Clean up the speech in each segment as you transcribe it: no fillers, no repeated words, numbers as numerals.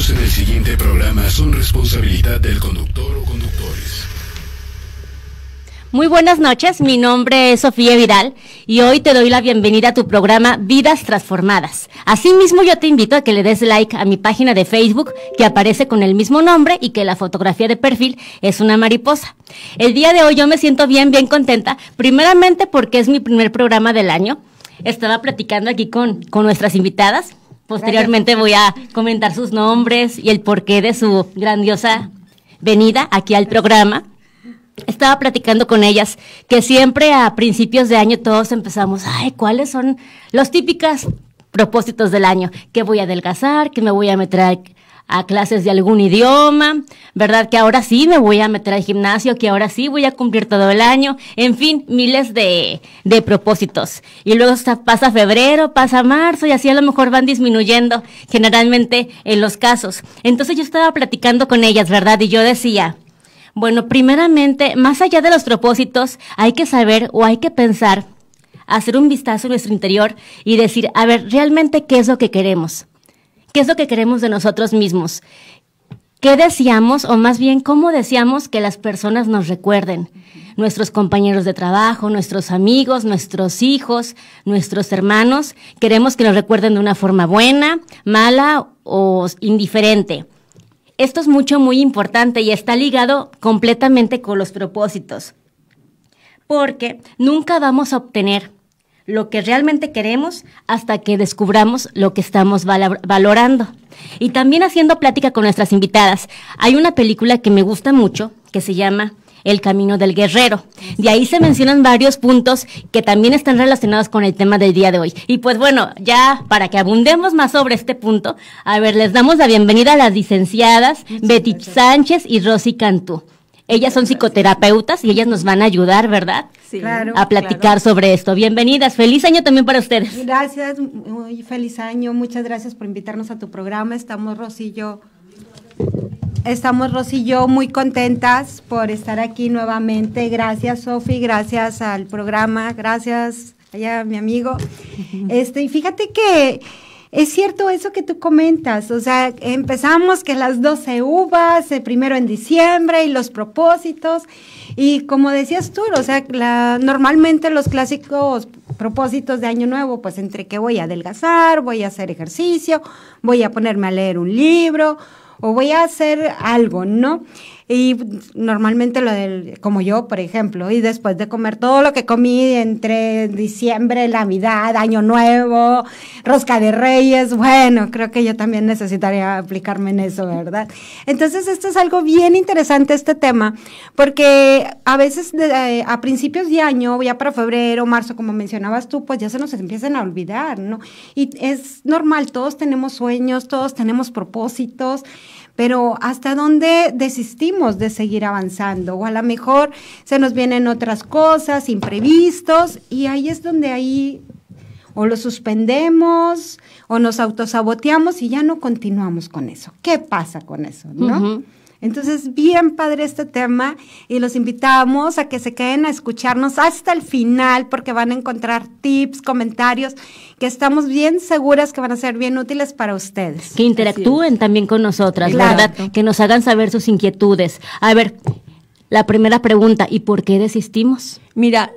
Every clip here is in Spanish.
comentarios en el siguiente programa son responsabilidad del conductor o conductores. Muy buenas noches, mi nombre es Sofía Vidal y hoy te doy la bienvenida a tu programa Vidas Transformadas. Asimismo, yo te invito a que le des like a mi página de Facebook que aparece con el mismo nombre y que la fotografía de perfil es una mariposa. El día de hoy yo me siento bien contenta, primeramente porque es mi primer programa del año. Estaba platicando aquí con nuestras invitadas. Posteriormente voy a comentar sus nombres y el porqué de su grandiosa venida aquí al programa. Estaba platicando con ellas que siempre a principios de año todos empezamos, ¿cuáles son los típicos propósitos del año? Que voy a adelgazar, que me voy a meter a clases de algún idioma, ¿verdad? Que ahora sí me voy a meter al gimnasio, que ahora sí voy a cumplir todo el año, en fin, miles de propósitos. Y luego pasa febrero, pasa marzo y así a lo mejor van disminuyendo generalmente en los casos. Entonces yo estaba platicando con ellas, ¿verdad? Y yo decía, bueno, primeramente, más allá de los propósitos, hay que saber o hay que pensar, hacer un vistazo en nuestro interior y decir, a ver, realmente, ¿qué es lo que queremos? ¿Qué es lo que queremos de nosotros mismos? ¿Qué deseamos o más bien cómo deseamos que las personas nos recuerden? Nuestros compañeros de trabajo, nuestros amigos, nuestros hijos, nuestros hermanos, queremos que nos recuerden de una forma buena, mala o indiferente. Esto es muy importante y está ligado completamente con los propósitos, porque nunca vamos a obtener lo que realmente queremos hasta que descubramos lo que estamos valorando. Y también haciendo plática con nuestras invitadas, hay una película que me gusta mucho que se llama El Camino del Guerrero. De ahí se mencionan varios puntos que también están relacionados con el tema del día de hoy. Y pues bueno, ya para que abundemos más sobre este punto, a ver, les damos la bienvenida a las licenciadas Betty Sánchez y Rosy Cantú. Ellas son psicoterapeutas y ellas nos van a ayudar, ¿verdad? Sí, a platicar sobre esto. Bienvenidas, feliz año también para ustedes. Gracias, muy feliz año, muchas gracias por invitarnos a tu programa. Estamos Rosy y yo muy contentas por estar aquí nuevamente. Gracias, Sofi, gracias al programa, gracias allá mi amigo. Y fíjate que es cierto eso que tú comentas, o sea, empezamos que las 12 uvas, primero en diciembre y los propósitos, y como decías tú, o sea, normalmente los clásicos propósitos de Año Nuevo, pues entre que voy a adelgazar, voy a hacer ejercicio, voy a ponerme a leer un libro, o voy a hacer algo, ¿no? Y normalmente como yo, por ejemplo, y después de comer todo lo que comí entre diciembre, Navidad, Año Nuevo, Rosca de Reyes, bueno, creo que yo también necesitaría aplicarme en eso, ¿verdad? Entonces, esto es algo bien interesante, este tema, porque a veces a principios de año, ya para febrero, marzo, como mencionabas tú, pues ya se nos empiezan a olvidar, ¿no? Y es normal, todos tenemos sueños, todos tenemos propósitos, pero ¿hasta dónde desistimos de seguir avanzando? O a lo mejor se nos vienen otras cosas, imprevistos, y ahí es donde o lo suspendemos o nos autosaboteamos y ya no continuamos con eso. ¿Qué pasa con eso, no? Uh-huh. Entonces, bien padre este tema y los invitamos a que se queden a escucharnos hasta el final porque van a encontrar tips, comentarios que estamos bien seguras que van a ser bien útiles para ustedes. Que interactúen también con nosotras, claro, ¿verdad? Que nos hagan saber sus inquietudes. A ver, la primera pregunta, ¿y por qué desistimos? Mira,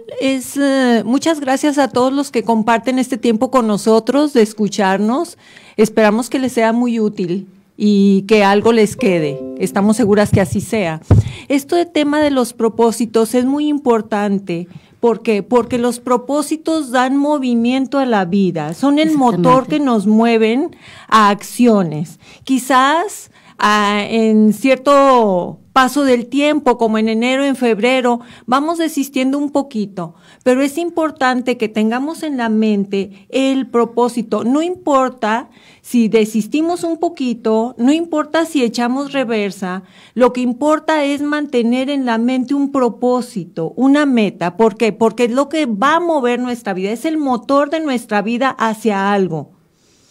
muchas gracias a todos los que comparten este tiempo con nosotros, de escucharnos. Esperamos que les sea muy útil y que algo les quede. Estamos seguras que así sea. Este tema de los propósitos es muy importante. ¿Por qué? Porque los propósitos dan movimiento a la vida. Son el motor que nos mueven a acciones. Quizás en cierto paso del tiempo, como en enero, en febrero, vamos desistiendo un poquito, pero es importante que tengamos en la mente el propósito. No importa si desistimos un poquito, no importa si echamos reversa, lo que importa es mantener en la mente un propósito, una meta. ¿Por qué? Porque es lo que va a mover nuestra vida, es el motor de nuestra vida hacia algo.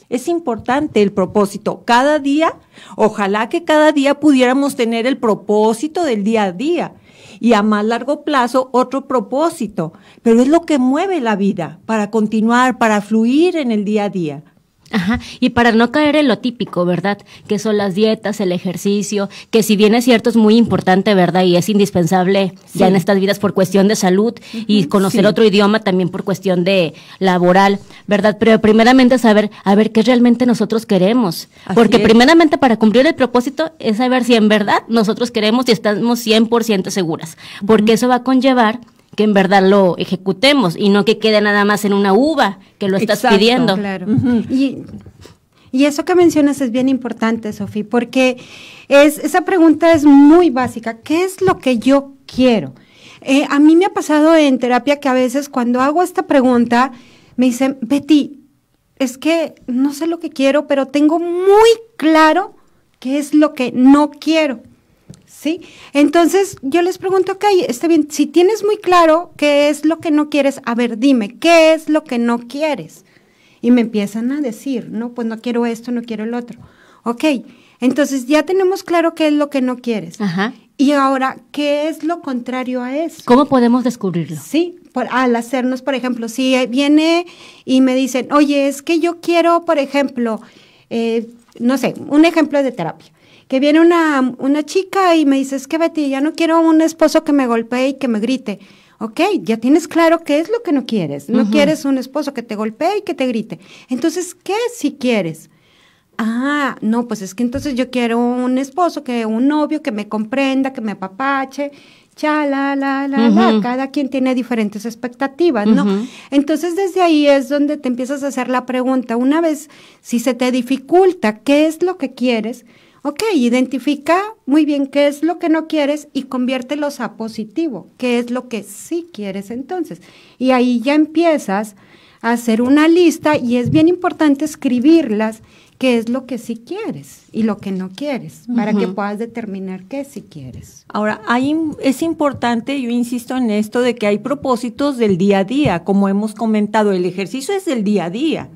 Es importante el propósito. Cada día, ojalá que cada día pudiéramos tener el propósito del día a día y a más largo plazo otro propósito, pero es lo que mueve la vida para continuar, para fluir en el día a día. Ajá, y para no caer en lo típico, ¿verdad? Que son las dietas, el ejercicio, que si bien es cierto es muy importante, ¿verdad? Y es indispensable ya en estas vidas por cuestión de salud y conocer otro idioma también por cuestión de laboral, ¿verdad? Pero primeramente saber, a ver, qué realmente nosotros queremos. Porque primeramente para cumplir el propósito es saber si en verdad nosotros queremos y estamos 100% seguras. Porque eso va a conllevar que en verdad lo ejecutemos y no que quede nada más en una uva que lo estás pidiendo. Claro. Y eso que mencionas es bien importante, Sofi, porque esa pregunta es muy básica. ¿Qué es lo que yo quiero? A mí me ha pasado en terapia que a veces cuando hago esta pregunta me dicen, Betty, es que no sé lo que quiero, pero tengo muy claro qué es lo que no quiero. ¿Sí? Entonces, yo les pregunto, ok, está bien, si tienes muy claro qué es lo que no quieres, a ver, dime, ¿qué es lo que no quieres? Y me empiezan a decir, no, pues no quiero esto, no quiero el otro. Ok, entonces ya tenemos claro qué es lo que no quieres. Ajá. Y ahora, ¿qué es lo contrario a eso? ¿Cómo podemos descubrirlo? Sí, al hacernos, por ejemplo, si viene y me dicen, oye, es que yo quiero, por ejemplo, no sé, un ejemplo de terapia. Que viene una chica y me dice, es que Betty, ya no quiero un esposo que me golpee y que me grite. Ok, ya tienes claro qué es lo que no quieres. No quieres un esposo que te golpee y que te grite. Entonces, ¿qué si quieres? Ah, no, pues es que entonces yo quiero un esposo, un novio que me comprenda, que me apapache, cada quien tiene diferentes expectativas, ¿no? Entonces, desde ahí es donde te empiezas a hacer la pregunta. Una vez, si se te dificulta qué es lo que quieres, ok, identifica muy bien qué es lo que no quieres y conviértelos a positivo, qué es lo que sí quieres entonces. Y ahí ya empiezas a hacer una lista y es bien importante escribirlas, qué es lo que sí quieres y lo que no quieres, para que puedas determinar qué sí quieres. Ahora, es importante, yo insisto en esto, de que hay propósitos del día a día, como hemos comentado, el ejercicio es del día a día.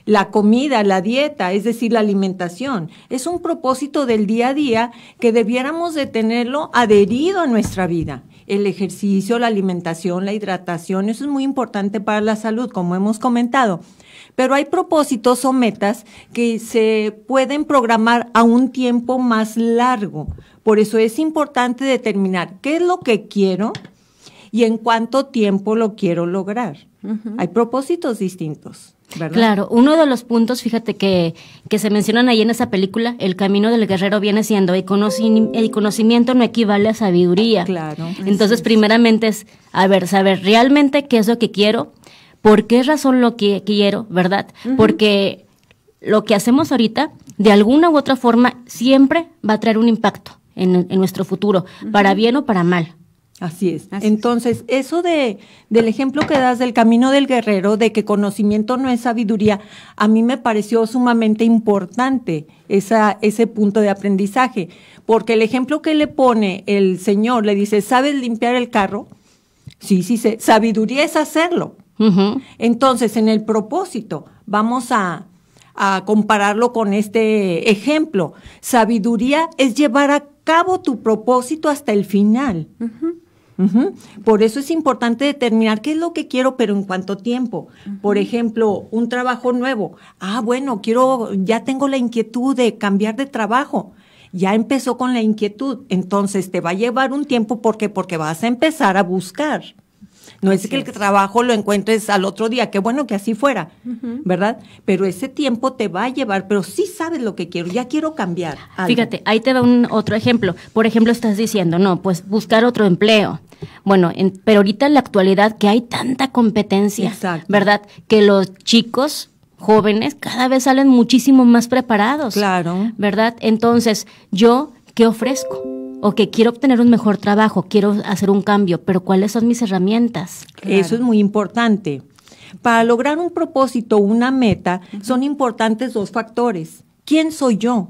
La comida, la dieta, es decir, la alimentación, es un propósito del día a día que debiéramos de tenerlo adherido a nuestra vida. El ejercicio, la alimentación, la hidratación, eso es muy importante para la salud, como hemos comentado. Pero hay propósitos o metas que se pueden programar a un tiempo más largo. Por eso es importante determinar qué es lo que quiero y en cuánto tiempo lo quiero lograr. Hay propósitos distintos, ¿verdad? Claro, uno de los puntos, fíjate, que se mencionan ahí en esa película, el camino del guerrero viene siendo, el conocimiento no equivale a sabiduría. Claro. Entonces, primeramente es, saber realmente qué es lo que quiero, por qué razón lo que quiero, ¿verdad? Porque lo que hacemos ahorita, de alguna u otra forma, siempre va a traer un impacto en nuestro futuro, para bien o para mal. Así es. Entonces, eso del ejemplo que das del camino del guerrero, de que conocimiento no es sabiduría, a mí me pareció sumamente importante ese punto de aprendizaje, porque el ejemplo que le pone el señor, le dice, ¿sabes limpiar el carro? Sí, sabiduría es hacerlo. Entonces, en el propósito, vamos a compararlo con este ejemplo. Sabiduría es llevar a cabo tu propósito hasta el final. Por eso es importante determinar qué es lo que quiero, pero en cuánto tiempo. Por ejemplo, un trabajo nuevo. Bueno, ya tengo la inquietud de cambiar de trabajo. Ya empezó con la inquietud. Entonces te va a llevar un tiempo. ¿Por qué? Porque vas a empezar a buscar. No es que el trabajo lo encuentres al otro día, qué bueno que así fuera, ¿verdad? Pero ese tiempo te va a llevar, pero sí sabes lo que quiero, ya quiero cambiar algo. Fíjate, ahí te da otro ejemplo. Por ejemplo, estás diciendo, no, pues buscar otro empleo. Bueno, pero ahorita en la actualidad que hay tanta competencia, exacto, ¿verdad? Que los chicos jóvenes cada vez salen muchísimo más preparados. Claro. ¿Verdad? Entonces, ¿yo qué ofrezco? O que quiero obtener un mejor trabajo, quiero hacer un cambio, pero ¿cuáles son mis herramientas? Claro. Eso es muy importante. Para lograr un propósito, una meta, son importantes dos factores. ¿Quién soy yo?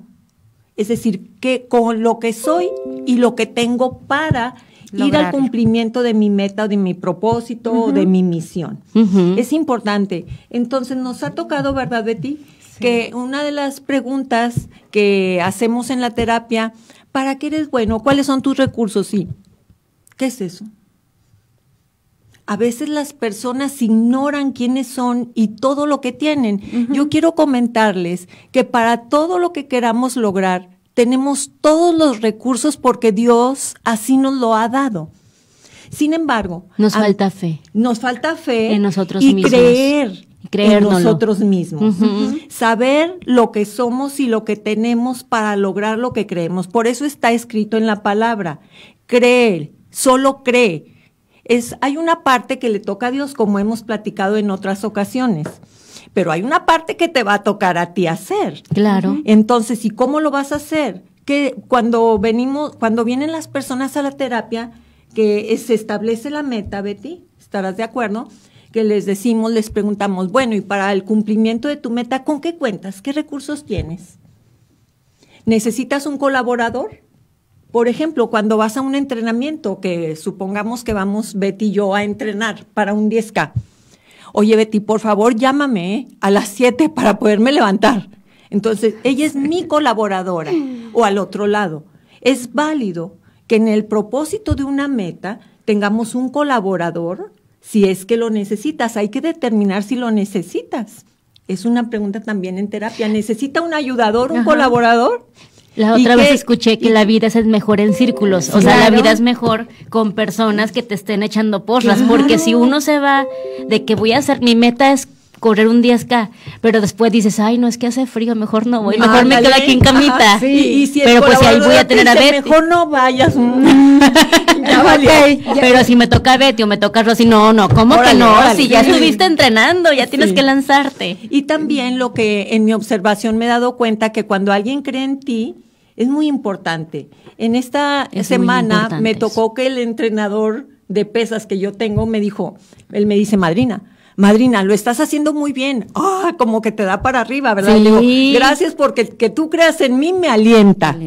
Es decir, que con lo que soy y lo que tengo para ir al cumplimiento de mi meta, de mi propósito, o de mi misión. Es importante. Entonces, nos ha tocado, ¿verdad, Betty? Sí. Que una de las preguntas que hacemos en la terapia, ¿para qué eres bueno? ¿Cuáles son tus recursos? Sí. ¿Qué es eso? a veces las personas ignoran quiénes son y todo lo que tienen. Yo quiero comentarles que para todo lo que queramos lograr, tenemos todos los recursos porque Dios así nos lo ha dado. Sin embargo, nos falta fe. Nos falta fe en nosotros y mismos. Creer en nosotros mismos. Saber lo que somos y lo que tenemos para lograr lo que creemos. Por eso está escrito en la palabra. Creer, solo cree. Hay una parte que le toca a Dios, como hemos platicado en otras ocasiones, pero hay una parte que te va a tocar a ti hacer. Claro. Entonces, ¿y cómo lo vas a hacer? Que cuando vienen las personas a la terapia, que se establece la meta, Betty, ¿estarás de acuerdo? Que les preguntamos, bueno, y para el cumplimiento de tu meta, ¿con qué cuentas? ¿Qué recursos tienes? ¿Necesitas un colaborador? Por ejemplo, cuando vas a un entrenamiento, que supongamos que vamos Betty y yo a entrenar para un 10K. Oye, Betty, por favor, llámame a las 7 para poderme levantar. Entonces, ella es mi colaboradora. O al otro lado, es válido que en el propósito de una meta tengamos un colaborador si es que lo necesitas. Hay que determinar si lo necesitas. Es una pregunta también en terapia. ¿Necesita un ayudador, un colaborador? La otra vez escuché que la vida es mejor en círculos, o sea, la vida es mejor con personas que te estén echando porras, porque si uno se va de que voy a hacer, mi meta es correr un 10K, pero después dices, ay, no, es que hace frío, mejor no voy, mejor me quedo aquí en camita. Sí, y si pero pues ahí voy a tener a Betty. Mejor no vayas. Ya valió. Pero si me toca Betty o me toca Rosy, no, ¿cómo que no? Si ya estuviste entrenando, ya tienes que lanzarte. Y también lo que en mi observación me he dado cuenta, que cuando alguien cree en ti, es muy importante. En esta semana me tocó que el entrenador de pesas que yo tengo me dice, madrina, lo estás haciendo muy bien. Como que te da para arriba, ¿verdad? Sí. Le digo, gracias porque que tú creas en mí me alienta.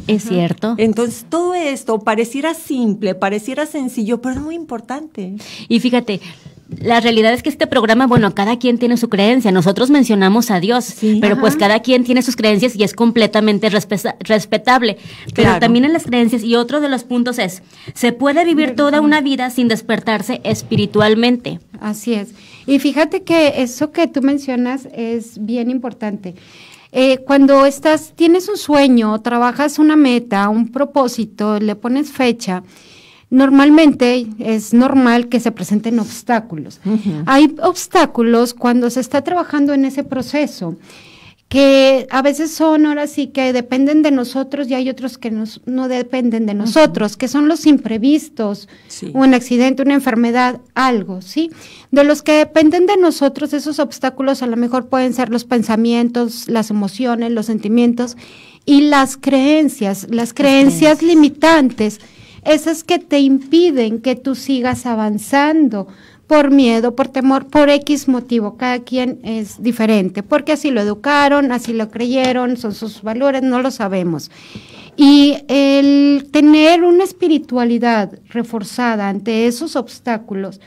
Es cierto. Entonces, todo esto pareciera simple, pareciera sencillo, pero es muy importante. Y fíjate, la realidad es que este programa, bueno, cada quien tiene su creencia. Nosotros mencionamos a Dios, pero pues cada quien tiene sus creencias y es completamente respetable. Pero también en las creencias, y otro de los puntos es, se puede vivir toda una vida sin despertarse espiritualmente. Así es. Y fíjate que eso que tú mencionas es bien importante. Cuando tienes un sueño, trabajas una meta, un propósito, le pones fecha, normalmente es normal que se presenten obstáculos. Hay obstáculos cuando se está trabajando en ese proceso, que a veces son, ahora sí, que dependen de nosotros, y hay otros que no dependen de nosotros, que son los imprevistos, un accidente, una enfermedad, algo, ¿sí? De los que dependen de nosotros, esos obstáculos a lo mejor pueden ser los pensamientos, las emociones, los sentimientos y las creencias limitantes, esas que te impiden que tú sigas avanzando, por miedo, por temor, por X motivo. Cada quien es diferente, porque así lo educaron, así lo creyeron, son sus valores, no lo sabemos. Y el tener una espiritualidad reforzada ante esos obstáculos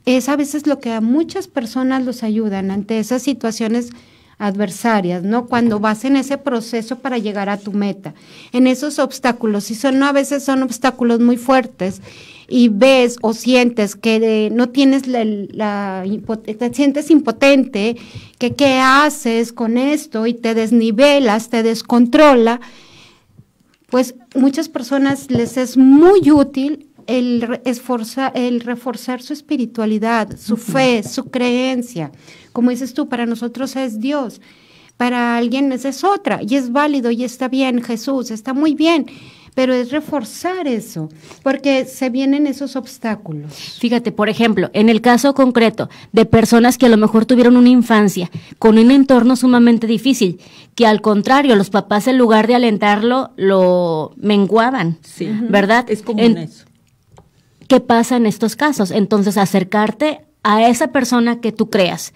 es a veces lo que a muchas personas los ayudan ante esas situaciones adversarias, ¿no? Cuando vas en ese proceso para llegar a tu meta, en esos obstáculos, y a veces son obstáculos muy fuertes, y ves o sientes que no tienes te sientes impotente, que qué haces con esto, y te desnivelas, te descontrola, pues muchas personas les es muy útil el reforzar su espiritualidad, su fe, su creencia. Como dices tú, para nosotros es Dios, para alguien es otra, y es válido y está bien, Jesús, está muy bien, pero es reforzar eso, porque se vienen esos obstáculos. Fíjate, por ejemplo, en el caso concreto de personas que a lo mejor tuvieron una infancia con un entorno sumamente difícil, que al contrario, los papás en lugar de alentarlo, lo menguaban, ¿verdad? Es común eso. ¿Qué pasa en estos casos? Entonces, acercarte a esa persona que tú creas,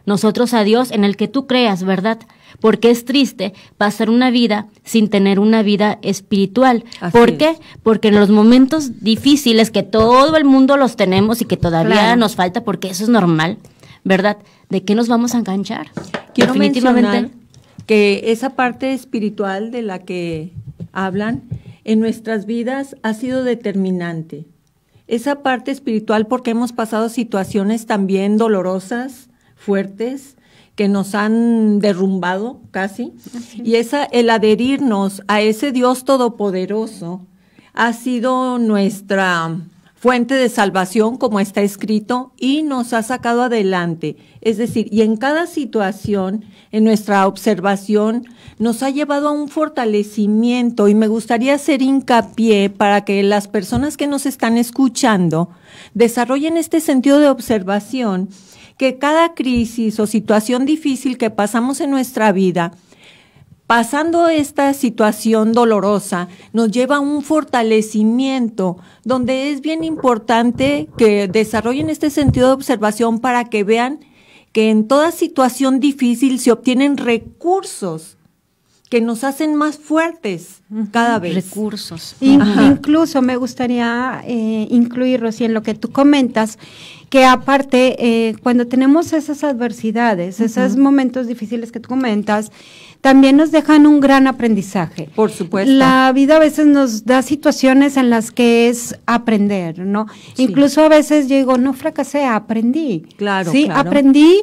nosotros a Dios en el que tú creas, ¿verdad? Porque es triste pasar una vida sin tener una vida espiritual. ¿Por qué? Porque en los momentos difíciles, que todo el mundo los tenemos y que todavía nos falta, porque eso es normal, ¿verdad? ¿De qué nos vamos a enganchar? Quiero mencionar que esa parte espiritual de la que hablan en nuestras vidas ha sido determinante. esa parte espiritual, porque hemos pasado situaciones también dolorosas, fuertes, que nos han derrumbado casi, y el adherirnos a ese Dios todopoderoso ha sido nuestra fuente de salvación, como está escrito, y nos ha sacado adelante. Es decir, y en cada situación, en nuestra observación, nos ha llevado a un fortalecimiento, y me gustaría hacer hincapié para que las personas que nos están escuchando desarrollen este sentido de observación, que cada crisis o situación difícil que pasamos en nuestra vida, pasando esta situación dolorosa, nos lleva a un fortalecimiento, donde es bien importante que desarrollen este sentido de observación para que vean que en toda situación difícil se obtienen recursos que nos hacen más fuertes cada vez. Recursos. Incluso me gustaría incluir, Rosy, en lo que tú comentas, que aparte, cuando tenemos esas adversidades, esos momentos difíciles que tú comentas, también nos dejan un gran aprendizaje. Por supuesto. La vida a veces nos da situaciones en las que es aprender, ¿no? Sí. Incluso a veces yo digo, no fracasé, aprendí. Claro, sí, claro. Aprendí.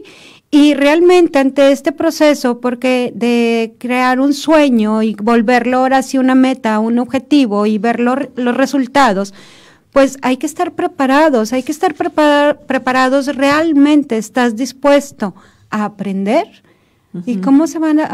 Y realmente ante este proceso, porque de crear un sueño y volverlo ahora sí una meta, un objetivo y ver los resultados, pues hay que estar preparados, preparados realmente. ¿Estás dispuesto a aprender? ¿Y cómo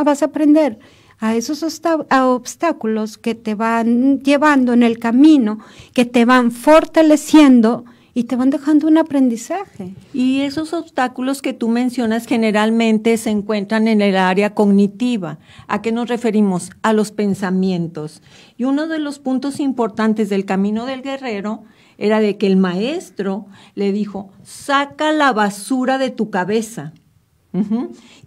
vas a aprender? A esos obstáculos que te van llevando en el camino, que te van fortaleciendo y te van dejando un aprendizaje. Y esos obstáculos que tú mencionas generalmente se encuentran en el área cognitiva. ¿A qué nos referimos? A los pensamientos. Y uno de los puntos importantes del camino del guerrero era de que el maestro le dijo, saca la basura de tu cabeza.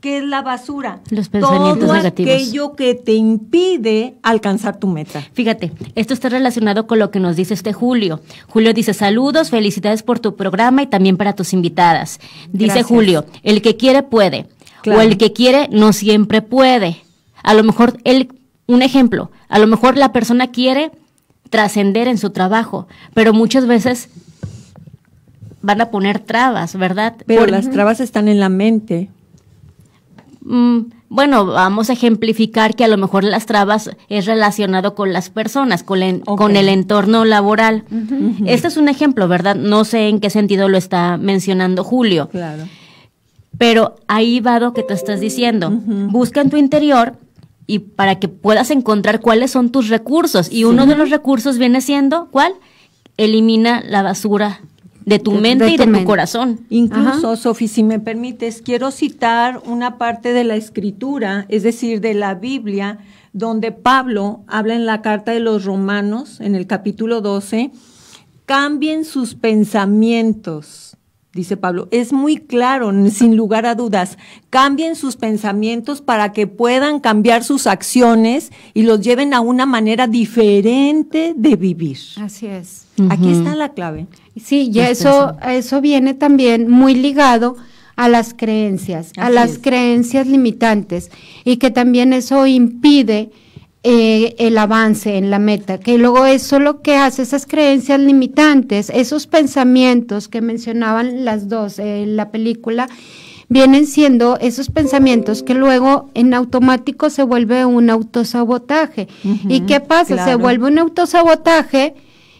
¿Qué es la basura? Los pensamientos todo negativos. Aquello que te impide alcanzar tu meta. Fíjate, esto está relacionado con lo que nos dice Julio. Julio dice, saludos, felicidades por tu programa y también para tus invitadas. Dice Gracias. Julio, el que quiere puede, Claro. o el que quiere no siempre puede. A lo mejor, un ejemplo, a lo mejor la persona quiere trascender en su trabajo, pero muchas veces van a poner trabas, ¿verdad? Pero las trabas están en la mente. Bueno, vamos a ejemplificar que a lo mejor las trabas es relacionado con las personas, con el entorno laboral. Este es un ejemplo, ¿verdad? No sé en qué sentido lo está mencionando Julio. Claro. Pero ahí va lo que tú estás diciendo. Busca en tu interior y para que puedas encontrar cuáles son tus recursos. Y uno de los recursos viene siendo, ¿cuál? Elimina la basura de tu mente y de tu corazón. Incluso, Sofi, si me permites, quiero citar una parte de la Escritura, es decir, de la Biblia, donde Pablo habla en la carta de los Romanos, en el capítulo 12, cambien sus pensamientos, dice Pablo. Es muy claro, sin lugar a dudas, cambien sus pensamientos para que puedan cambiar sus acciones y los lleven a una manera diferente de vivir. Así es. Aquí está la clave. Sí, y eso viene también muy ligado a las creencias, creencias limitantes, y que también eso impide el avance en la meta, que luego eso lo que hace, esas creencias limitantes, esos pensamientos que mencionaban las dos en la película, vienen siendo esos pensamientos que luego en automático se vuelve un autosabotaje. ¿Y qué pasa? Claro. Se vuelve un autosabotaje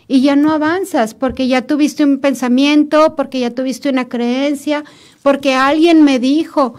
y ya no avanzas, porque ya tuviste un pensamiento, porque ya tuviste una creencia, porque alguien me dijo,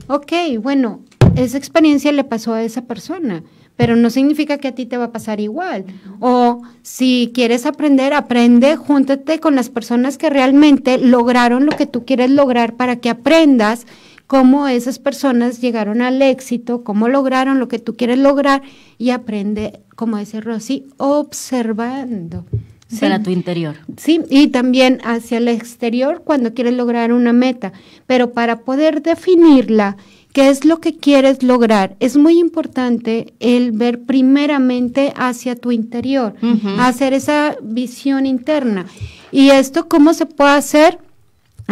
ok, bueno, esa experiencia le pasó a esa persona, pero no significa que a ti te va a pasar igual. O si quieres aprender, aprende, júntate con las personas que realmente lograron lo que tú quieres lograr para que aprendas cómo esas personas llegaron al éxito, cómo lograron lo que tú quieres lograr, y aprende, como dice Rosy, observando. Sí. Para tu interior. Sí, y también hacia el exterior cuando quieres lograr una meta, pero para poder definirla, ¿qué es lo que quieres lograr? Es muy importante el ver primeramente hacia tu interior, hacer esa visión interna. ¿Y esto cómo se puede hacer?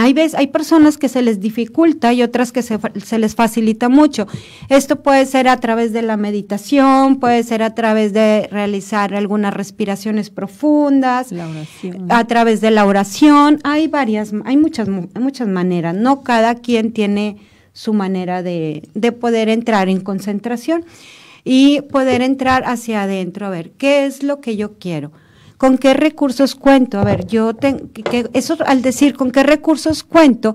Hay personas que se les dificulta y otras que se les facilita mucho. Esto puede ser a través de la meditación, puede ser a través de realizar algunas respiraciones profundas, La oración. a través de la oración. Hay muchas maneras, ¿no? Cada quien tiene su manera de poder entrar en concentración y poder entrar hacia adentro, a ver, ¿qué es lo que yo quiero? ¿Con qué recursos cuento? A ver, eso al decir con qué recursos cuento,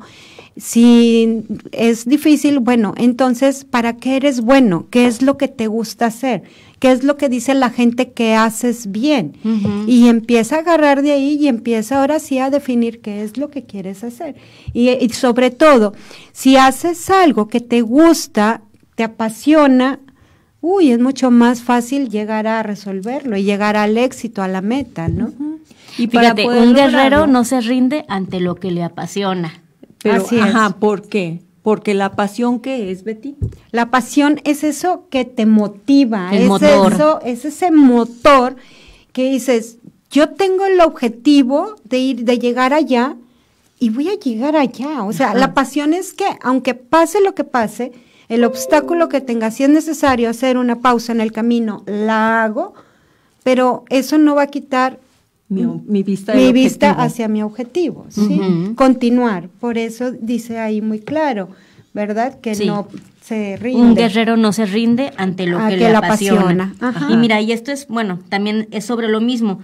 si es difícil, bueno, entonces, ¿para qué eres bueno? ¿Qué es lo que te gusta hacer? ¿Qué es lo que dice la gente que haces bien? Y empieza a agarrar de ahí y empieza ahora sí a definir qué es lo que quieres hacer. Y sobre todo, si haces algo que te gusta, te apasiona, es mucho más fácil llegar a resolverlo y llegar al éxito, a la meta, ¿no? Y para Fíjate, poder un guerrero lograrlo, no se rinde ante lo que le apasiona. pero, Así es. ¿por qué? Porque la pasión, ¿qué es, Betty? La pasión es eso que te motiva, El motor. Es ese motor que dices, yo tengo el objetivo de llegar allá y voy a llegar allá. O sea, la pasión es que aunque pase lo que pase, el obstáculo que tenga, si es necesario hacer una pausa en el camino, la hago, pero eso no va a quitar Mi vista, mi del vista objetivo. hacia mi objetivo, ¿sí? Continuar. Por eso dice ahí muy claro, ¿verdad? Que Sí. no se rinde. Un guerrero no se rinde ante lo que le apasiona. Ajá. Y mira, y esto es, bueno, también es sobre lo mismo.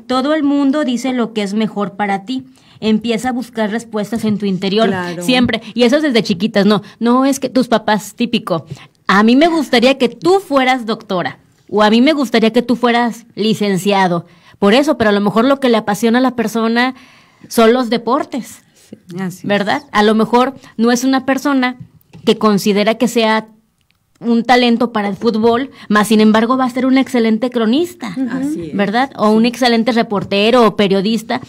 Todo el mundo dice lo que es mejor para ti. Empieza a buscar respuestas en tu interior, Claro. siempre. Y eso es desde chiquitas, no es que tus papás, típico. A mí me gustaría que tú fueras doctora, o a mí me gustaría que tú fueras licenciado. Por eso, pero a lo mejor lo que le apasiona a la persona son los deportes. Así es. ¿Verdad? A lo mejor no es una persona que considera que sea un talento para el fútbol, más sin embargo va a ser un excelente cronista, Así es. ¿verdad? O un excelente reportero o periodista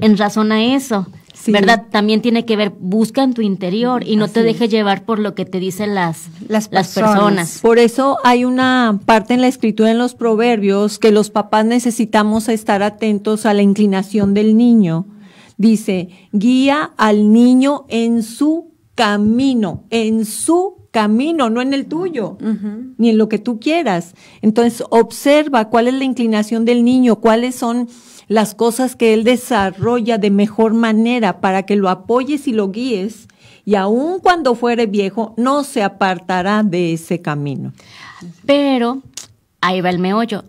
en razón a eso, Sí. ¿verdad? También tiene que ver, busca en tu interior y no te dejes llevar por lo que te dicen las personas. Por eso hay una parte en la escritura en los proverbios que los papás necesitamos estar atentos a la inclinación del niño. Dice, guía al niño en su camino, no en el tuyo, ni en lo que tú quieras. Entonces, observa cuál es la inclinación del niño, cuáles son las cosas que él desarrolla de mejor manera para que lo apoyes y lo guíes. Y aun cuando fuere viejo, no se apartará de ese camino. Pero ahí va el meollo.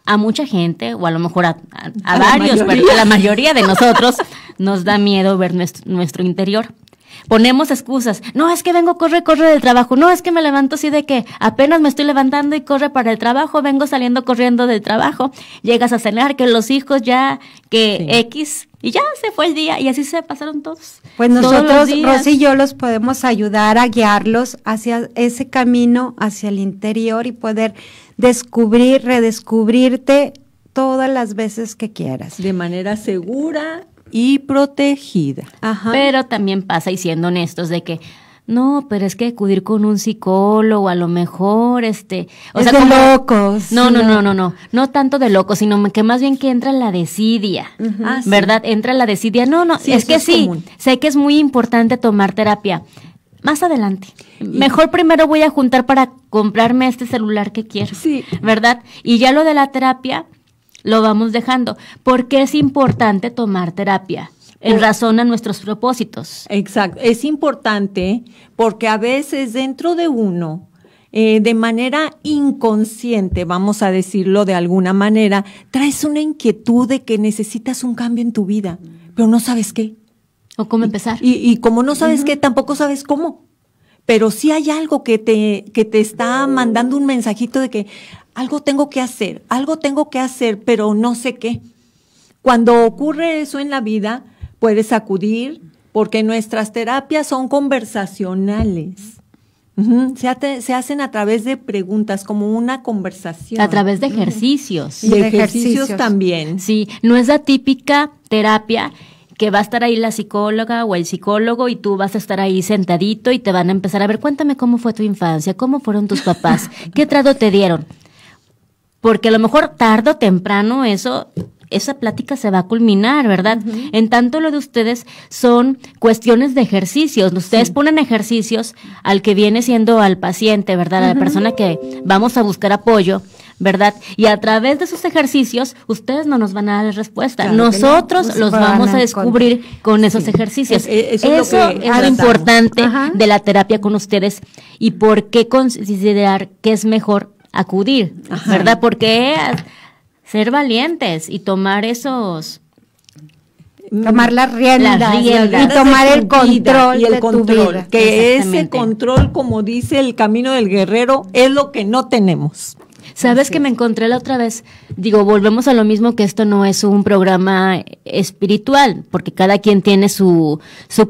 A mucha gente, o a lo mejor a A la varios, pero mayoría. a la mayoría de nosotros nos da miedo ver nuestro interior. Ponemos excusas. No, es que vengo, corre del trabajo. No, es que me levanto así de que apenas me estoy levantando y corre para el trabajo. Vengo saliendo corriendo del trabajo. Llegas a cenar, que los hijos ya, que Sí. X, y ya se fue el día. Y así se pasaron todos. Pues Todos los nosotros, días. Rosy y yo, los podemos ayudar a guiarlos hacia ese camino, hacia el interior y poder redescubrirte todas las veces que quieras. De manera segura y protegida. Ajá. Pero también pasa, y siendo honestos, de que no, pero es que acudir con un psicólogo, a lo mejor, Es de locos. no tanto de locos, sino que más bien que entra la desidia, Ah, sí. ¿verdad? Entra la desidia, Sí, es eso que es sí, común. sé que es muy importante tomar terapia. Más adelante. Mejor primero voy a juntar para comprarme este celular que quiero, Sí. ¿verdad? Y ya lo de la terapia lo vamos dejando, porque es importante tomar terapia en razón a nuestros propósitos. Exacto. Es importante porque a veces dentro de uno, de manera inconsciente, vamos a decirlo de alguna manera, traes una inquietud de que necesitas un cambio en tu vida, pero no sabes qué. ¿O cómo empezar? Y como no sabes qué, tampoco sabes cómo. Pero sí hay algo que te está mandando un mensajito de que algo tengo que hacer, pero no sé qué. Cuando ocurre eso en la vida, puedes acudir, porque nuestras terapias son conversacionales. Se hacen a través de preguntas, como una conversación. A través de ejercicios. Y de de ejercicios ejercicios. también. Sí, no es la típica terapia que va a estar ahí la psicóloga o el psicólogo y tú vas a estar ahí sentadito y te van a empezar a ver, cuéntame cómo fue tu infancia, cómo fueron tus papás, qué trato te dieron. Porque a lo mejor tarde o temprano eso esa plática se va a culminar, ¿verdad? En tanto lo de ustedes son cuestiones de ejercicios. Ustedes ponen ejercicios al que viene siendo al paciente, ¿verdad? A la persona que vamos a buscar apoyo, ¿verdad? Y a través de esos ejercicios, ustedes no nos van a dar la respuesta. Claro, nosotros los vamos a descubrir con esos ejercicios. Eso es lo importante de la terapia con ustedes y por qué considerar que es mejor acudir, ¿verdad? Porque ser valientes y tomar tomar las riendas y tomar el control y el de control, tu vida. que ese control, como dice el camino del guerrero, es lo que no tenemos. ¿Sabes que me encontré la otra vez? Digo, volvemos a lo mismo, que esto no es un programa espiritual, porque cada quien tiene su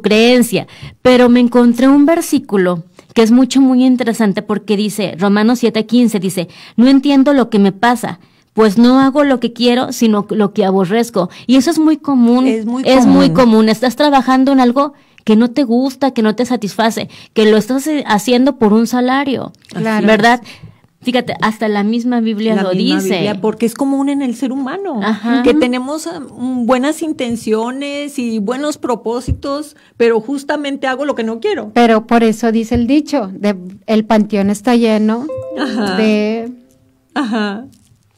creencia, pero me encontré un versículo que es muy interesante porque dice, Romanos 7:15, dice, no entiendo lo que me pasa, pues no hago lo que quiero, sino lo que aborrezco. Y eso es muy común. Es muy común. Estás trabajando en algo que no te gusta, que no te satisface, que lo estás haciendo por un salario, ¿verdad? Fíjate, hasta la misma Biblia lo dice. Biblia, porque es común en el ser humano, que tenemos buenas intenciones y buenos propósitos, pero justamente hago lo que no quiero. Pero por eso dice el dicho, el panteón está lleno de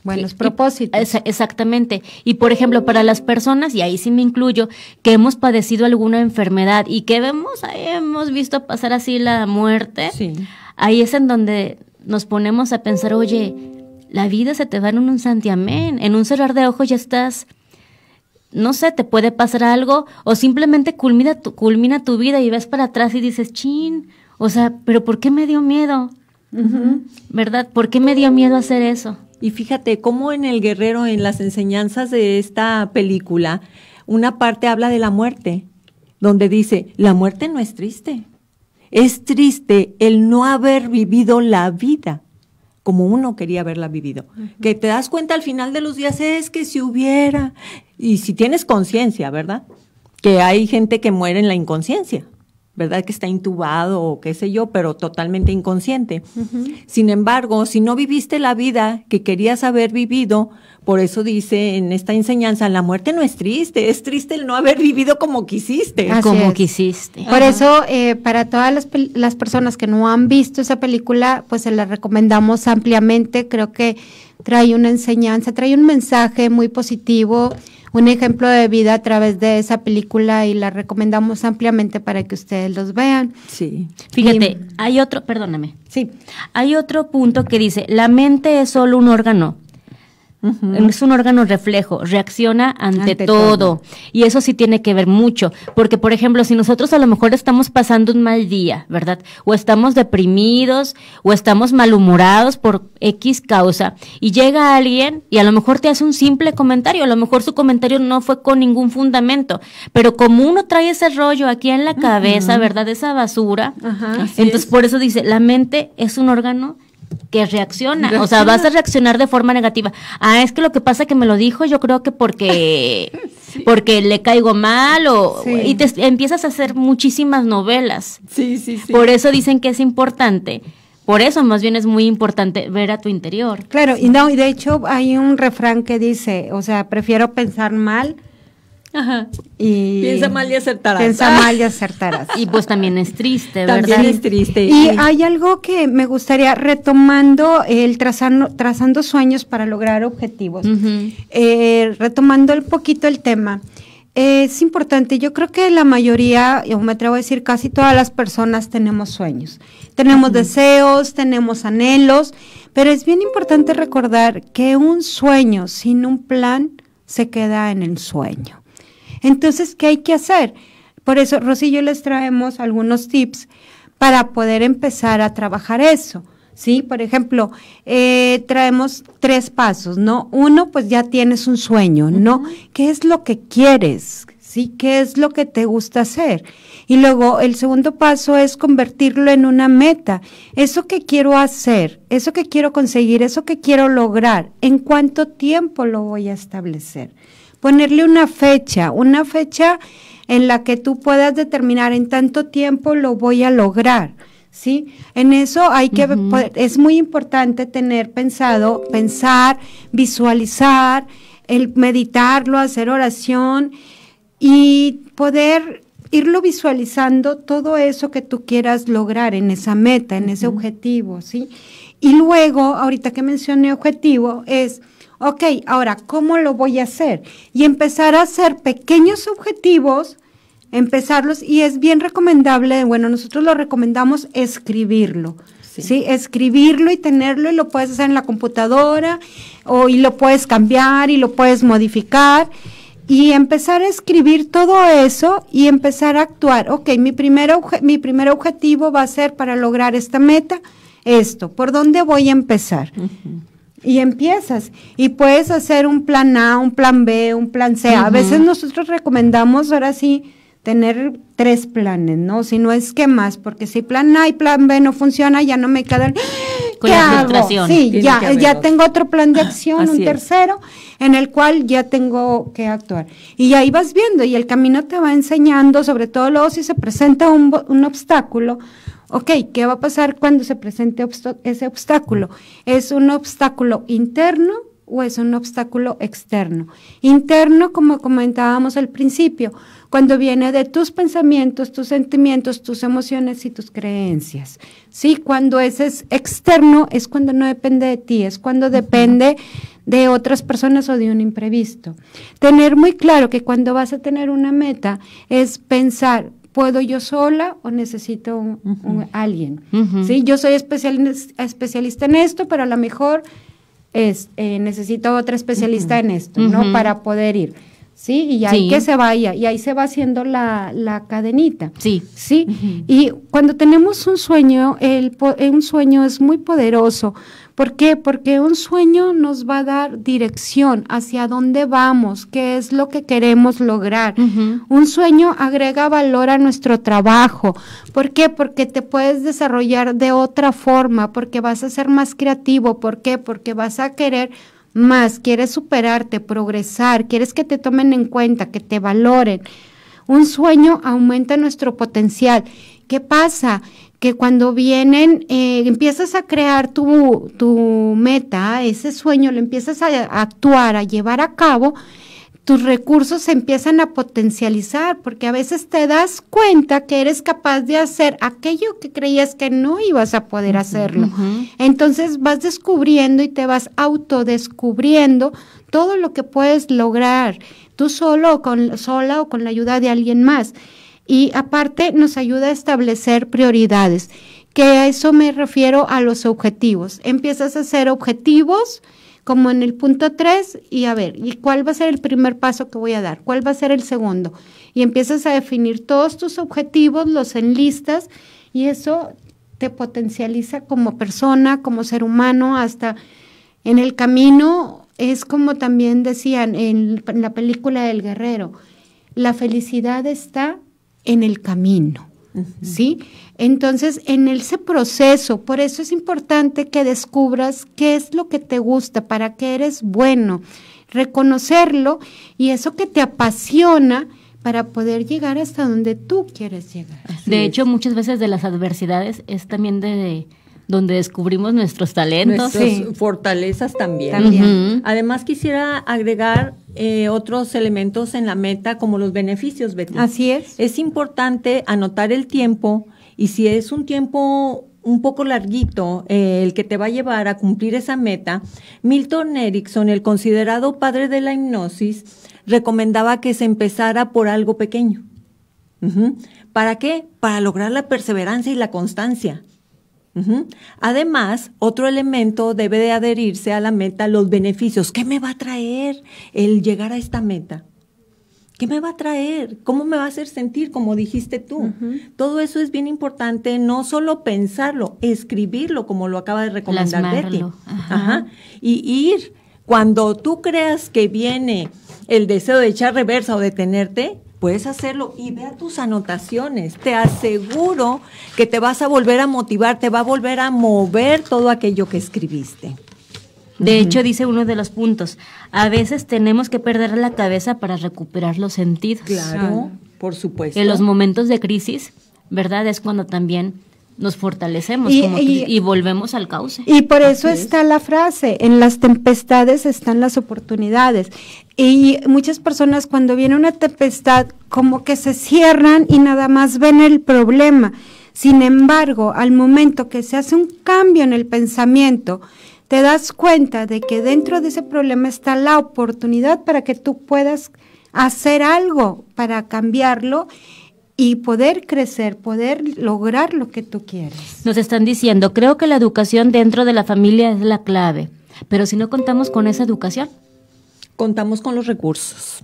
buenos propósitos. Exactamente. Y por ejemplo, para las personas, y ahí sí me incluyo, que hemos padecido alguna enfermedad y que hemos visto pasar así la muerte, ahí es en donde nos ponemos a pensar, oye, la vida se te va en un santiamén, en un cerrar de ojos ya estás, no sé, te puede pasar algo, o simplemente culmina tu vida y ves para atrás y dices, chin, o sea, pero ¿por qué me dio miedo? ¿Verdad? ¿Por qué me dio miedo hacer eso? Y fíjate cómo en El Guerrero, en las enseñanzas de esta película, una parte habla de la muerte, donde dice, la muerte no es triste. Es triste el no haber vivido la vida como uno quería haberla vivido. Que te das cuenta al final de los días es que si hubiera, y si tienes conciencia, ¿verdad? Que hay gente que muere en la inconsciencia, ¿verdad? Que está intubado o qué sé yo, pero totalmente inconsciente. Sin embargo, si no viviste la vida que querías haber vivido, por eso dice en esta enseñanza, la muerte no es triste el no haber vivido como quisiste. Quisiste. Por eso, para todas las personas que no han visto esa película, pues se la recomendamos ampliamente. Creo que trae una enseñanza, trae un mensaje muy positivo, un ejemplo de vida a través de esa película y la recomendamos ampliamente para que ustedes los vean. Sí. Fíjate, hay otro punto que dice, la mente es solo un órgano. Es un órgano reflejo, reacciona ante todo. Y eso sí tiene que ver mucho, porque por ejemplo, si nosotros a lo mejor estamos pasando un mal día, ¿verdad? O estamos deprimidos, o estamos malhumorados por X causa, y llega alguien y a lo mejor te hace un simple comentario, a lo mejor su comentario no fue con ningún fundamento, pero como uno trae ese rollo aquí en la cabeza, ¿verdad? Esa basura, entonces por eso dice, la mente es un órgano que reacciona, o sea, vas a reaccionar de forma negativa. Es que lo que pasa que me lo dijo, yo creo que porque le caigo mal y te empiezas a hacer muchísimas novelas. Sí. Por eso dicen que es importante. Por eso más bien es muy importante ver a tu interior. Claro, y de hecho hay un refrán que dice, o sea, prefiero pensar mal. Y piensa mal y acertarás. Y pues también es triste, ¿verdad? También es triste. Y hay algo que me gustaría, retomando el trazando sueños para lograr objetivos, retomando un poquito el tema. Es importante, yo creo que la mayoría, yo me atrevo a decir casi todas las personas tenemos sueños, tenemos deseos, tenemos anhelos, pero es bien importante recordar que un sueño sin un plan se queda en el sueño. Entonces, ¿qué hay que hacer? Por eso, Rosy y yo les traemos algunos tips para poder empezar a trabajar eso, ¿sí? Por ejemplo, traemos 3 pasos, ¿no? 1, pues ya tienes un sueño, ¿no? ¿Qué es lo que quieres? ¿Sí? ¿Qué es lo que te gusta hacer? Y luego, el segundo paso es convertirlo en una meta. Eso que quiero hacer, eso que quiero conseguir, eso que quiero lograr, ¿en cuánto tiempo lo voy a establecer? Ponerle una fecha en la que tú puedas determinar en tanto tiempo lo voy a lograr, ¿sí? En eso hay que, es muy importante pensar, visualizar, el meditarlo, hacer oración y poder irlo visualizando todo eso que tú quieras lograr en esa meta, en ese objetivo, ¿sí? Y luego, ahorita que mencioné objetivo, es, ok, ahora, ¿cómo lo voy a hacer? Y empezar a hacer pequeños objetivos, empezarlos, y es bien recomendable, bueno, nosotros lo recomendamos escribirlo, ¿sí? Escribirlo y tenerlo, y lo puedes hacer en la computadora, y lo puedes cambiar, y lo puedes modificar, y empezar a escribir todo eso, y empezar a actuar. Ok, mi primer objetivo va a ser para lograr esta meta, esto, ¿por dónde voy a empezar? Y empiezas, y puedes hacer un plan A, un plan B, un plan C. A veces nosotros recomendamos, ahora sí, tener 3 planes, ¿no? Si no es que más, porque si plan A y plan B no funciona, ya no me quedan, con ¿qué la hago? frustración. Sí, ya tengo otro plan de acción, un Así es. tercero, en el cual ya tengo que actuar. Y ahí vas viendo, y el camino te va enseñando, sobre todo luego si se presenta un obstáculo. Ok, ¿qué va a pasar cuando se presente ese obstáculo? ¿Es un obstáculo interno o es un obstáculo externo? Interno, como comentábamos al principio, cuando viene de tus pensamientos, tus sentimientos, tus emociones y tus creencias. Sí, cuando ese es externo, es cuando no depende de ti, es cuando depende de otras personas o de un imprevisto. Tener muy claro que cuando vas a tener una meta es pensar, ¿puedo yo sola o necesito alguien? ¿Sí? Yo soy especialista en esto, pero a lo mejor necesito otra especialista en esto, ¿no? Para poder ir. ¿Sí? Y ahí que se vaya, y ahí se va haciendo la cadenita. Sí. ¿Sí? Y cuando tenemos un sueño, un sueño es muy poderoso. ¿Por qué? Porque un sueño nos va a dar dirección hacia dónde vamos, qué es lo que queremos lograr. Un sueño agrega valor a nuestro trabajo. ¿Por qué? Porque te puedes desarrollar de otra forma, porque vas a ser más creativo. ¿Por qué? Porque vas a querer más, quieres superarte, progresar, quieres que te tomen en cuenta, que te valoren. Un sueño aumenta nuestro potencial. ¿Qué pasa? Que cuando vienen, empiezas a crear tu meta, ese sueño, lo empiezas a actuar, a llevar a cabo, tus recursos se empiezan a potencializar, porque a veces te das cuenta que eres capaz de hacer aquello que creías que no ibas a poder hacerlo. Entonces vas descubriendo y te vas autodescubriendo todo lo que puedes lograr, tú sola o con la ayuda de alguien más. Y aparte nos ayuda a establecer prioridades, que a eso me refiero a los objetivos. Empiezas a hacer objetivos, como en el punto 3, y a ver, ¿y cuál va a ser el primer paso que voy a dar? ¿Cuál va a ser el segundo? Y empiezas a definir todos tus objetivos, los enlistas, y eso te potencializa como persona, como ser humano, hasta en el camino. Es como también decían en la película del Guerrero, la felicidad está en el camino. ¿Sí? Entonces, en ese proceso, por eso es importante que descubras qué es lo que te gusta, para qué eres bueno, reconocerlo, y eso que te apasiona para poder llegar hasta donde tú quieres llegar. De hecho, muchas veces de las adversidades es también de donde descubrimos nuestros talentos. Nuestras fortalezas también. Además, quisiera agregar otros elementos en la meta, como los beneficios, Betty. Así es. Es importante anotar el tiempo, y si es un tiempo un poco larguito el que te va a llevar a cumplir esa meta, Milton Erickson, el considerado padre de la hipnosis, recomendaba que se empezara por algo pequeño. ¿Para qué? Para lograr la perseverancia y la constancia. Además, otro elemento debe de adherirse a la meta, los beneficios. ¿Qué me va a traer el llegar a esta meta? ¿Qué me va a traer? ¿Cómo me va a hacer sentir? Como dijiste tú. Todo eso es bien importante, no solo pensarlo, escribirlo, como lo acaba de recomendar Betty. Y ir, cuando tú creas que viene el deseo de echar reversa o detenerte, puedes hacerlo, y vea tus anotaciones. Te aseguro que te vas a volver a motivar, te va a volver a mover todo aquello que escribiste. De hecho, dice uno de los puntos, a veces tenemos que perder la cabeza para recuperar los sentidos. Claro, por supuesto. En los momentos de crisis, ¿verdad? Es cuando también nos fortalecemos Y y volvemos al cauce. Y por eso está la frase, en las tempestades están las oportunidades. Y muchas personas cuando viene una tempestad como que se cierran y nada más ven el problema. Sin embargo, al momento que se hace un cambio en el pensamiento, te das cuenta de que dentro de ese problema está la oportunidad para que tú puedas hacer algo para cambiarlo y poder crecer, poder lograr lo que tú quieres. Nos están diciendo, creo que la educación dentro de la familia es la clave, pero si no contamos con esa educación. Contamos con los recursos.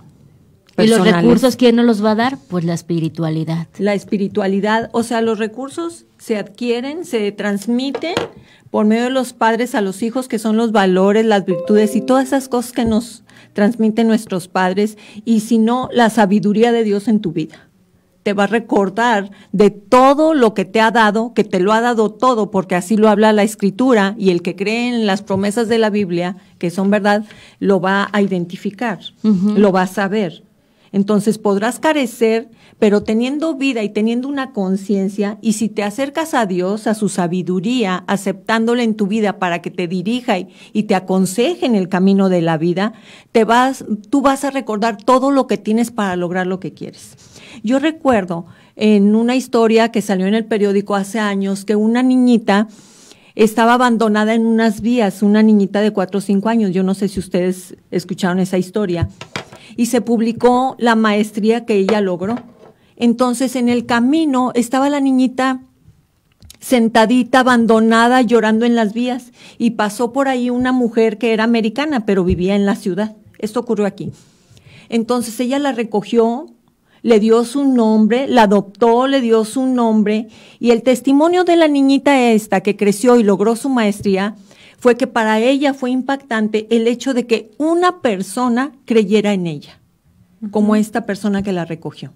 ¿Y los recursos quién nos los va a dar? Pues la espiritualidad. La espiritualidad, o sea, los recursos se adquieren, se transmiten por medio de los padres a los hijos, que son los valores, las virtudes y todas esas cosas que nos transmiten nuestros padres, y si no, la sabiduría de Dios en tu vida. Te va a recordar de todo lo que te ha dado, que te lo ha dado todo, porque así lo habla la Escritura, y el que cree en las promesas de la Biblia, que son verdad, lo va a identificar, lo va a saber. Entonces podrás carecer, pero teniendo vida y teniendo una conciencia, y si te acercas a Dios, a su sabiduría, aceptándole en tu vida para que te dirija y te aconseje en el camino de la vida, tú vas a recordar todo lo que tienes para lograr lo que quieres. Yo recuerdo en una historia que salió en el periódico hace años que una niñita estaba abandonada en unas vías, una niñita de 4 o 5 años, yo no sé si ustedes escucharon esa historia, y se publicó la maestría que ella logró. Entonces, en el camino estaba la niñita sentadita, abandonada, llorando en las vías, y pasó por ahí una mujer que era americana, pero vivía en la ciudad. Esto ocurrió aquí. Entonces, ella la recogió, le dio su nombre, la adoptó, le dio su nombre, y el testimonio de la niñita esta que creció y logró su maestría fue que para ella fue impactante el hecho de que una persona creyera en ella, como esta persona que la recogió.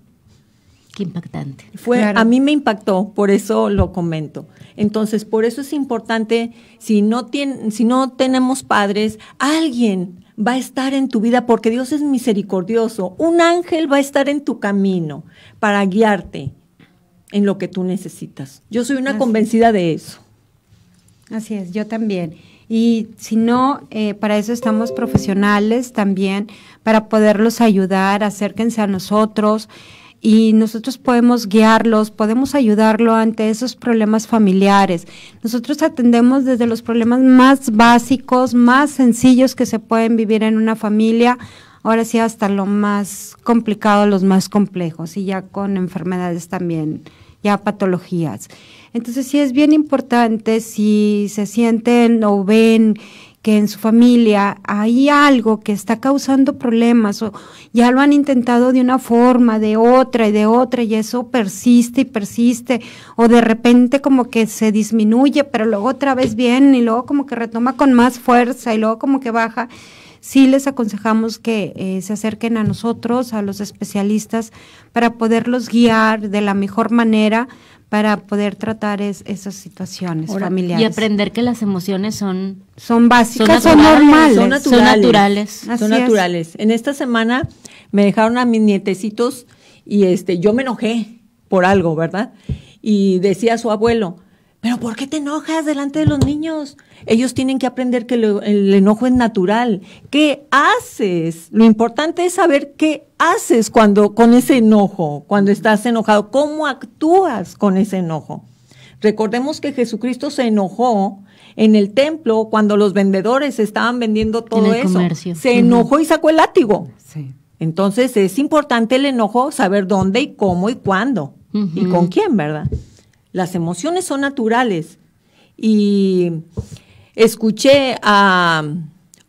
Qué impactante. Claro. A mí me impactó, por eso lo comento. Entonces, por eso es importante, si no tenemos padres, alguien va a estar en tu vida, porque Dios es misericordioso. Un ángel va a estar en tu camino para guiarte en lo que tú necesitas. Yo soy una convencida de eso. Así es, yo también. Y si no, para eso estamos profesionales también, para poderlos ayudar, acérquense a nosotros y nosotros podemos guiarlos, podemos ayudarlo ante esos problemas familiares. Nosotros atendemos desde los problemas más básicos, más sencillos que se pueden vivir en una familia, ahora sí hasta lo más complicado, los más complejos, y ya con enfermedades también, ya patologías. Entonces sí es bien importante, si se sienten o ven que en su familia hay algo que está causando problemas, o ya lo han intentado de una forma, de otra, y eso persiste y persiste, o de repente como que se disminuye, pero luego otra vez viene, y luego como que retoma con más fuerza, y luego como que baja. Sí les aconsejamos que se acerquen a nosotros, a los especialistas, para poderlos guiar de la mejor manera, para poder tratar esas situaciones familiares. Y aprender que las emociones son básicas, son normales. Son naturales. Son naturales. En esta semana me dejaron a mis nietecitos y yo me enojé por algo, ¿verdad? Y decía su abuelo, ¿pero por qué te enojas delante de los niños? Ellos tienen que aprender que el enojo es natural. ¿Qué haces? Lo importante es saber qué haces con ese enojo, cuando estás enojado, cómo actúas con ese enojo. Recordemos que Jesucristo se enojó en el templo cuando los vendedores estaban vendiendo todo eso. Comercio. Se enojó y sacó el látigo. Sí. Entonces es importante el enojo, saber dónde y cómo y cuándo y con quién, ¿verdad? Las emociones son naturales. Y escuché a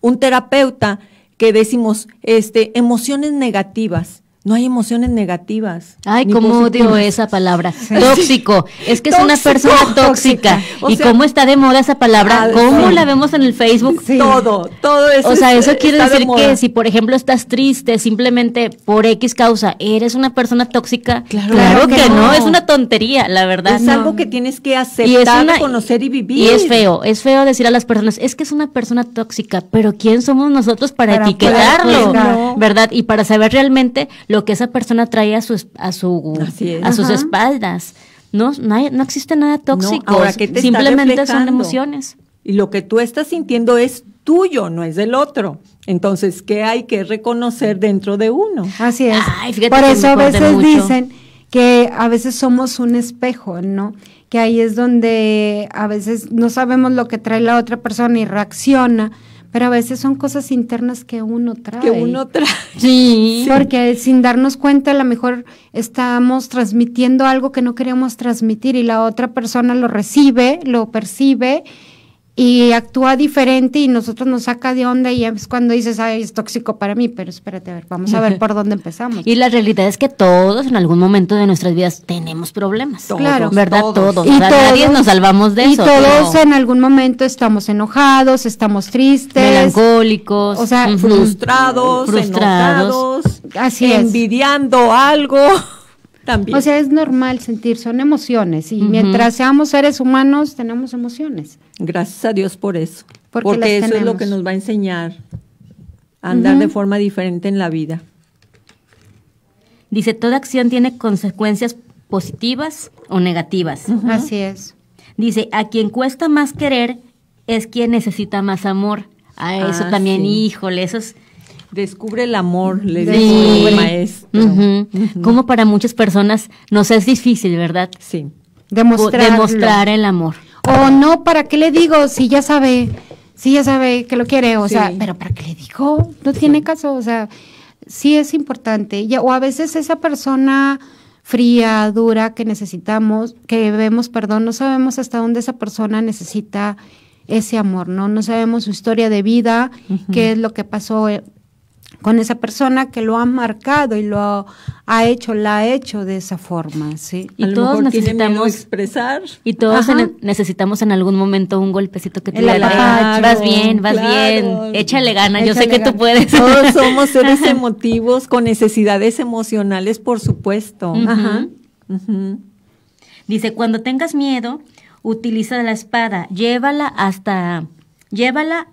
un terapeuta que decimos, emociones negativas. No hay emociones negativas. Ay, cómo odio esa palabra. Sí. Tóxico. Es que es una persona tóxica. Y cómo está de moda esa palabra. ¿Cómo la vemos en el Facebook? Sí. Todo eso. O sea, eso quiere decir que si, por ejemplo, estás triste simplemente por X causa, ¿eres una persona tóxica? Claro que no. Es una tontería, la verdad. Es algo que tienes que aceptar, reconocer y vivir. Y es feo decir a las personas, es que es una persona tóxica, pero ¿quién somos nosotros para etiquetarlo? ¿Verdad? Y para saber realmente lo que esa persona trae a sus espaldas, No existe nada tóxico. No, ahora, ¿qué te está simplemente son reflejando? emociones. Y lo que tú estás sintiendo es tuyo, no es del otro. Entonces, ¿qué hay que reconocer dentro de uno? Así es. Ay, fíjate Por que eso a me acordé veces mucho. dicen que a veces somos un espejo, ¿no? Que ahí es donde a veces no sabemos lo que trae la otra persona y reacciona, pero a veces son cosas internas que uno trae. Que uno trae. Sí. Porque sin darnos cuenta, a lo mejor estamos transmitiendo algo que no queríamos transmitir y la otra persona lo recibe, lo percibe y actúa diferente y nosotros nos saca de onda y es cuando dices, ay, es tóxico para mí, pero espérate, a ver, vamos a ver por dónde empezamos. Y la realidad es que todos en algún momento de nuestras vidas tenemos problemas. Todos, Claro. ¿Verdad? todos. Todos. O sea, nadie nos salvamos de y eso. todos pero en algún momento estamos enojados, estamos tristes. melancólicos. O sea, Frustrados, Frustrados. enojados, Así es. envidiando algo. También. O sea, es normal sentir, son emociones y mientras seamos seres humanos tenemos emociones. Gracias a Dios por eso. Porque Porque las eso es lo tenemos. que nos va a enseñar a andar de forma diferente en la vida. Dice, toda acción tiene consecuencias positivas o negativas. Así es. Dice, a quien cuesta más querer es quien necesita más amor. A eso Ah, también, sí. híjole, eso es... Descubre el amor, le Sí. dijo el maestro. Ujú. Como para muchas personas nos es difícil, ¿verdad? Sí. Demostrar el amor. O no, ¿para qué le digo? Si ya sabe que lo quiere, o Sí. sea, pero ¿para qué le digo? No tiene caso, o sea, sí es importante. O a veces esa persona fría, dura, que vemos, no sabemos hasta dónde esa persona necesita ese amor, ¿no? No sabemos su historia de vida, qué es lo que pasó con esa persona que lo ha marcado y la ha hecho de esa forma, ¿sí? Y A lo todos mejor tiene miedo a necesitamos... expresar. Y todos Ajá. necesitamos en algún momento un golpecito que te El diga, apapacho. vas bien, Claro. échale ganas, yo sé Échale que tú ganas. puedes. Todos somos seres emotivos con necesidades emocionales, por supuesto. Ajá. Ujú. Dice, cuando tengas miedo, utiliza la espada, llévala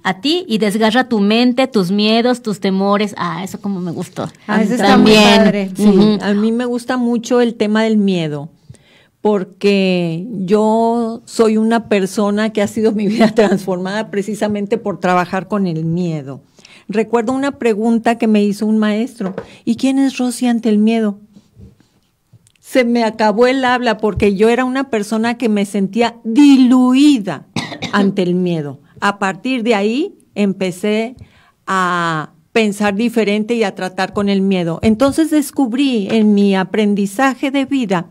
a ti y desgarra tu mente, tus miedos, tus temores. Ah, eso como me gustó. Eso está muy padre. Sí, a mí me gusta mucho el tema del miedo, porque yo soy una persona que ha sido mi vida transformada precisamente por trabajar con el miedo. Recuerdo una pregunta que me hizo un maestro, ¿y quién es Rosy ante el miedo? Se me acabó el habla porque yo era una persona que me sentía diluida ante el miedo. A partir de ahí empecé a pensar diferente y a tratar con el miedo. Entonces descubrí en mi aprendizaje de vida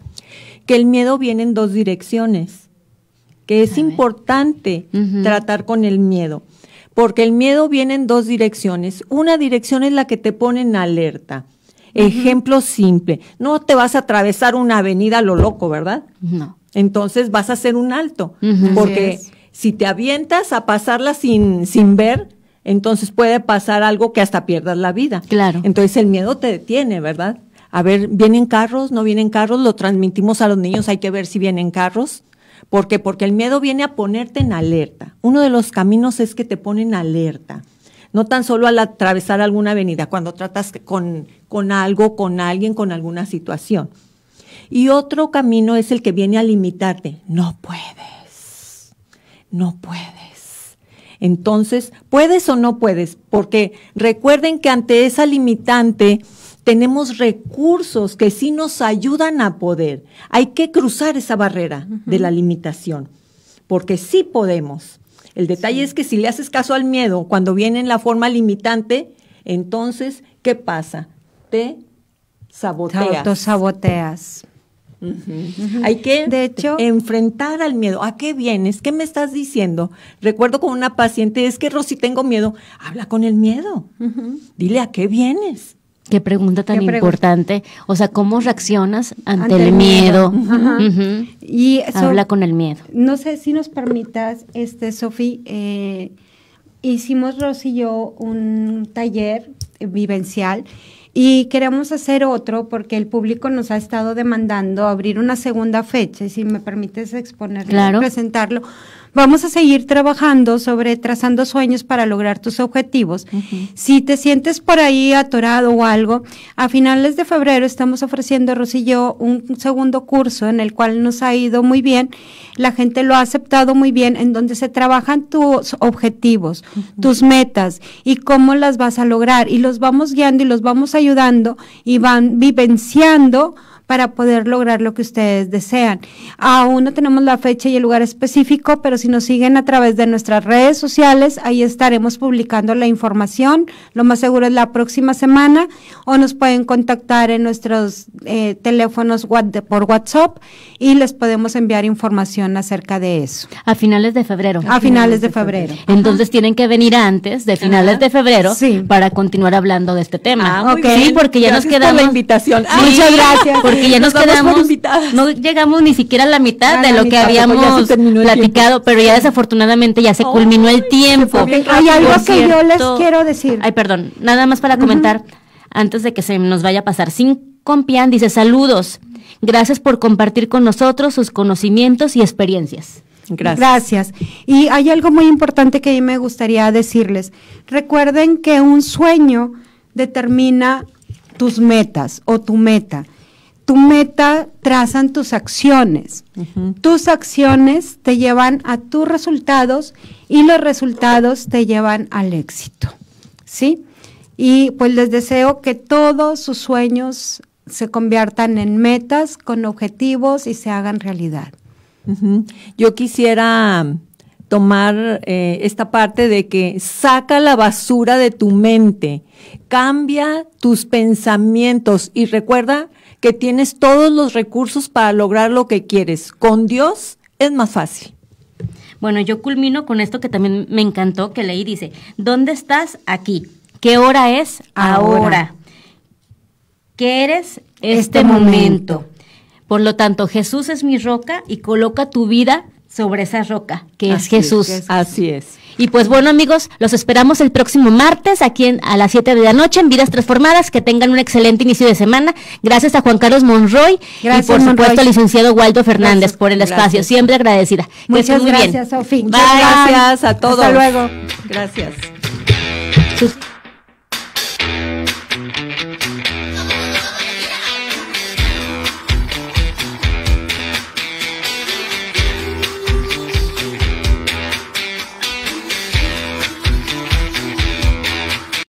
que el miedo viene en dos direcciones, que es importante tratar con el miedo, porque el miedo viene en dos direcciones. Una dirección es la que te pone en alerta. Ejemplo simple, no te vas a atravesar una avenida a lo loco, ¿verdad? No. Entonces vas a hacer un alto, Ujú. porque Así es. si te avientas a pasarla sin ver, entonces puede pasar algo que hasta pierdas la vida. Claro. Entonces el miedo te detiene, ¿verdad? A ver, ¿vienen carros? ¿No vienen carros? Lo transmitimos a los niños, hay que ver si vienen carros. ¿Por qué? Porque el miedo viene a ponerte en alerta. Uno de los caminos es que te ponen alerta. No tan solo al atravesar alguna avenida, cuando tratas con algo, con alguien, con alguna situación. Y otro camino es el que viene a limitarte. No puedes. Entonces, ¿puedes o no puedes? Porque recuerden que ante esa limitante tenemos recursos que sí nos ayudan a poder. Hay que cruzar esa barrera de la limitación, porque sí podemos. El detalle es que si le haces caso al miedo, cuando viene en la forma limitante, entonces, ¿qué pasa? Te saboteas. Te autosaboteas. Hay que De hecho, enfrentar al miedo. ¿A qué vienes? ¿Qué me estás diciendo? Recuerdo con una paciente, es que Rosy, tengo miedo. Habla con el miedo. Dile, ¿a qué vienes? Qué pregunta tan Qué pregunta. importante. O sea, ¿cómo reaccionas ante Ante el el miedo? miedo. Ajá. Ujú. Y eso, Habla con el miedo. no sé si nos permitas, Sofi, hicimos Rosy y yo un taller vivencial y queremos hacer otro porque el público nos ha estado demandando abrir una segunda fecha, y si me permites exponerlo, Claro. presentarlo, Vamos a seguir trabajando sobre trazando sueños para lograr tus objetivos. Si te sientes por ahí atorado o algo, a finales de febrero estamos ofreciendo, Rosy y yo, un segundo curso en el cual nos ha ido muy bien. La gente lo ha aceptado muy bien, en donde se trabajan tus objetivos, tus metas y cómo las vas a lograr. Y los vamos guiando y los vamos ayudando y van vivenciando para poder lograr lo que ustedes desean. Aún no tenemos la fecha y el lugar específico, pero si nos siguen a través de nuestras redes sociales, ahí estaremos publicando la información. Lo más seguro es la próxima semana, o nos pueden contactar en nuestros teléfonos por WhatsApp y les podemos enviar información acerca de eso. A finales de febrero. A finales de febrero. Entonces tienen que venir antes de finales de febrero para continuar hablando de este tema. Sí, porque ya nos quedamos. Por la invitación. Muchas gracias. Porque ya nos quedamos, no llegamos ni siquiera a la mitad de lo que habíamos platicado, pero ya desafortunadamente ya se culminó el tiempo. Hay algo que yo les quiero decir. Ay, perdón, nada más para comentar, antes de que se nos vaya a pasar. Compián dice, saludos, gracias por compartir con nosotros sus conocimientos y experiencias. Gracias. Y hay algo muy importante que me gustaría decirles. Recuerden que un sueño determina tus metas o tu meta. Tu meta trazan tus acciones. Tus acciones te llevan a tus resultados y los resultados te llevan al éxito. ¿Sí? Y pues les deseo que todos sus sueños se conviertan en metas con objetivos y se hagan realidad. Yo quisiera tomar esta parte de que saca la basura de tu mente, cambia tus pensamientos y recuerda que tienes todos los recursos para lograr lo que quieres. Con Dios es más fácil. Bueno, yo culmino con esto que también me encantó, que leí, dice, ¿dónde estás? Aquí. ¿Qué hora es? Ahora. ¿Qué eres? Este momento. Por lo tanto, Jesús es mi roca y coloca tu vida sobre esa roca, que es Jesús. Así es. Y pues bueno, amigos, los esperamos el próximo martes aquí a las 7 de la noche en Vidas Transformadas. Que tengan un excelente inicio de semana. Gracias a Juan Carlos Monroy y por supuesto al licenciado Waldo Fernández por el espacio. Siempre agradecida. Muchas gracias, Sofía. Gracias a todos. Hasta luego. Gracias.